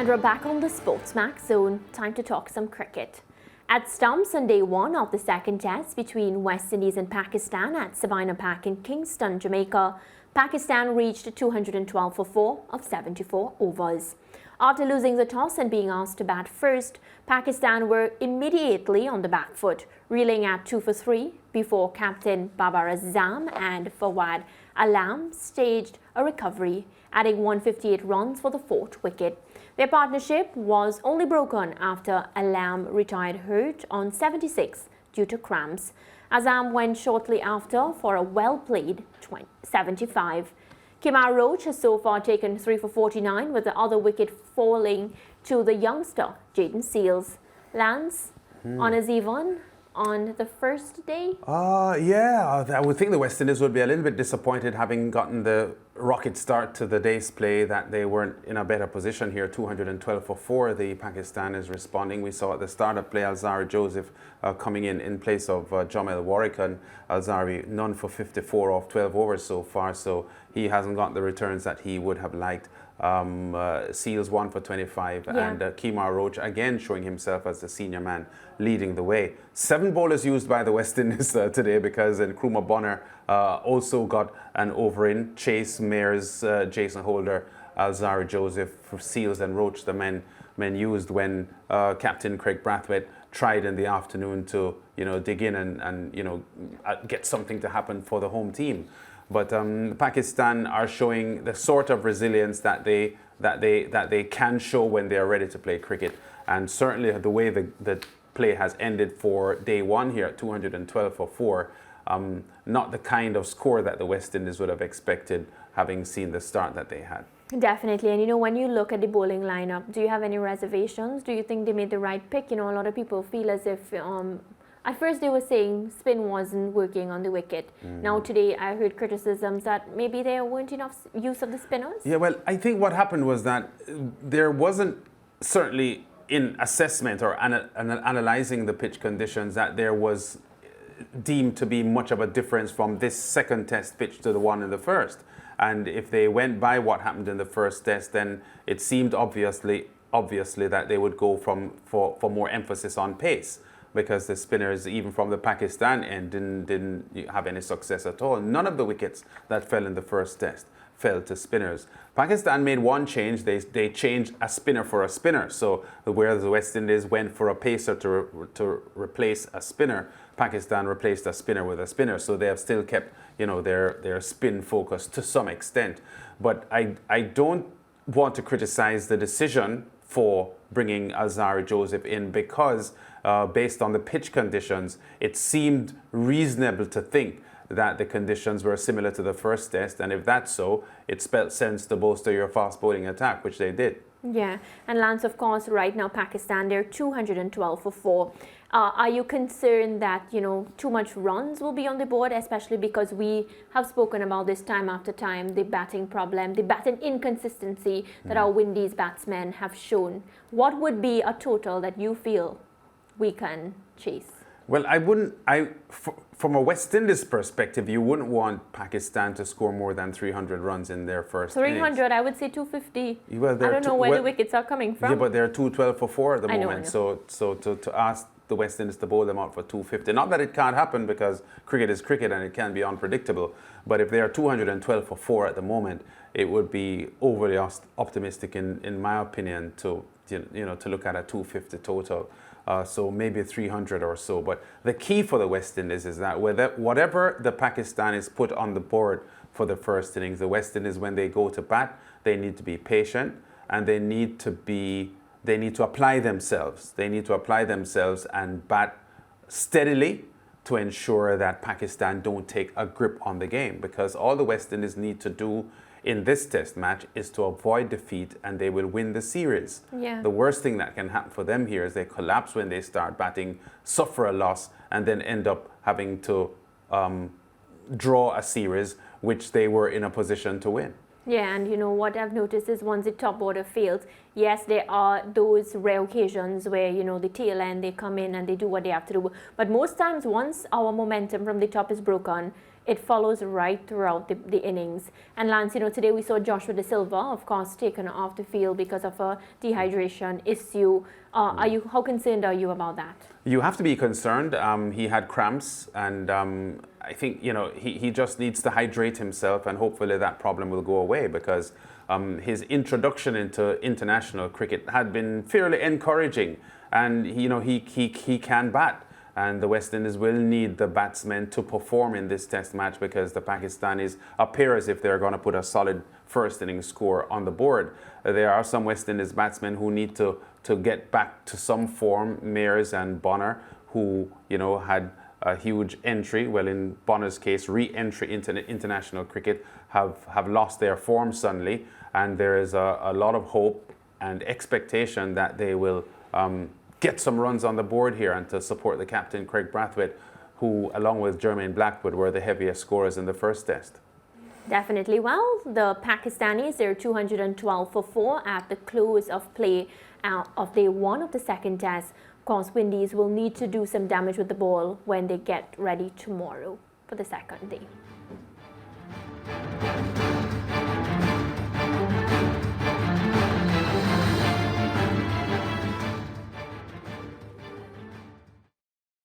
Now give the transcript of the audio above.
And we're back on the SportsMax Zone. Time to talk some cricket. At stumps on day one of the second test between West Indies and Pakistan at Savannah Park in Kingston, Jamaica, Pakistan reached 212 for 4 of 74 overs. After losing the toss and being asked to bat first, Pakistan were immediately on the back foot, reeling at 2 for 3 before captain Babar Azam and Fawad Alam staged a recovery, adding 158 runs for the fourth wicket. Their partnership was only broken after Alam retired hurt on 76 due to cramps. Azam went shortly after for a well-played 75. Kemar Roach has so far taken 3 for 49, with the other wicket falling to the youngster Jaden Seals. Lance, honours even on the first day? Yeah, I would think the West Indies would be a little bit disappointed, having gotten the rocket start to the day's play, that they weren't in a better position here. 212 for 4, the Pakistan is responding. We saw at the start of play Alzari Joseph coming in place of Jamil Warwick, and Alzari none for 54 off 12 overs so far, so he hasn't got the returns that he would have liked. Seals 1 for 25, and Kemar Roach again showing himself as the senior man leading the way. 7 bowlers used by the West Indies today, because Nkrumah Bonner also got an over in. Chase, Mears, Jason Holder, Alzari Joseph, Seals and Roach, the men used when Captain Craig Brathwaite tried in the afternoon to dig in and get something to happen for the home team. But Pakistan are showing the sort of resilience that they can show when they are ready to play cricket, and certainly the way the play has ended for day one here at 212 for 4, not the kind of score that the West Indies would have expected, having seen the start that they had. Definitely. And when you look at the bowling lineup, do you have any reservations? Do you think they made the right pick? A lot of people feel as if at first they were saying spin wasn't working on the wicket. Now today I heard criticisms that maybe there weren't enough use of the spinners. Yeah, well, I think what happened was that there wasn't, certainly in assessment or analysing the pitch conditions, that there was deemed to be much of a difference from this second test pitch to the one in the first. And if they went by what happened in the first test, then it seemed obviously that they would go for more emphasis on pace, because the spinners, even from the Pakistan end, didn't have any success at all. None of the wickets that fell in the first test fell to spinners. Pakistan made one change. They changed a spinner for a spinner. So whereas the West Indies went for a pacer to replace a spinner, Pakistan replaced a spinner with a spinner. So they have still kept their spin focus to some extent. But I don't want to criticize the decision for bringing Alzari Joseph in, because based on the pitch conditions, it seemed reasonable to think that the conditions were similar to the first test, and if that's so, it spelt sense to bolster your fast bowling attack, which they did. Yeah, and Lance, of course, right now Pakistan, they're 212 for 4. Are you concerned that too much runs will be on the board, especially because we have spoken about this time after time, the batting problem, the batting inconsistency that our Windies batsmen have shown? What would be a total that you feel we can chase? Well, from a West Indies perspective, you wouldn't want Pakistan to score more than 300 runs in their first 300, innings. I would say 250. Well, I don't know where the wickets are coming from. Yeah, but they're 212 for 4 at the moment. I know. So to ask the West Indies to bowl them out for 250, not that it can't happen, because cricket is cricket and it can be unpredictable, but if they are 212 for 4 at the moment, it would be overly optimistic in my opinion to look at a 250 total. So maybe 300 or so. But the key for the West Indies is that whatever the Pakistanis put on the board for the first innings, the West Indies, when they go to bat, they need to be patient, and they need to apply themselves. They need to apply themselves and bat steadily to ensure that Pakistan don't take a grip on the game, because all the West Indies need to do in this test match is to avoid defeat, and they will win the series. Yeah. The worst thing that can happen for them here is they collapse when they start batting, suffer a loss, and then end up having to draw a series which they were in a position to win. Yeah, and what I've noticed is once the top order fails, yes, there are those rare occasions where, the tail end, they come in and they do what they have to do. But most times, once our momentum from the top is broken, it follows right throughout the innings. And Lance, today we saw Joshua De Silva, of course, taken off the field because of a dehydration issue. How concerned are you about that? You have to be concerned. He had cramps, and I think he just needs to hydrate himself, and hopefully that problem will go away, because his introduction into international cricket had been fairly encouraging, and he can bat. And the West Indies will need the batsmen to perform in this test match, because the Pakistanis appear as if they're going to put a solid first innings score on the board. There are some West Indies batsmen who need to get back to some form. Mears and Bonner, who had a huge entry, well, in Bonner's case, re-entry into international cricket, have lost their form suddenly, and there is a lot of hope and expectation that they will get some runs on the board here, and to support the captain, Craig Brathwaite, who, along with Jermaine Blackwood, were the heaviest scorers in the first test. Definitely. Well, the Pakistanis, they're 212 for 4 at the close of play of day 1 of the second test. Of course, Windies will need to do some damage with the ball when they get ready tomorrow for the second day.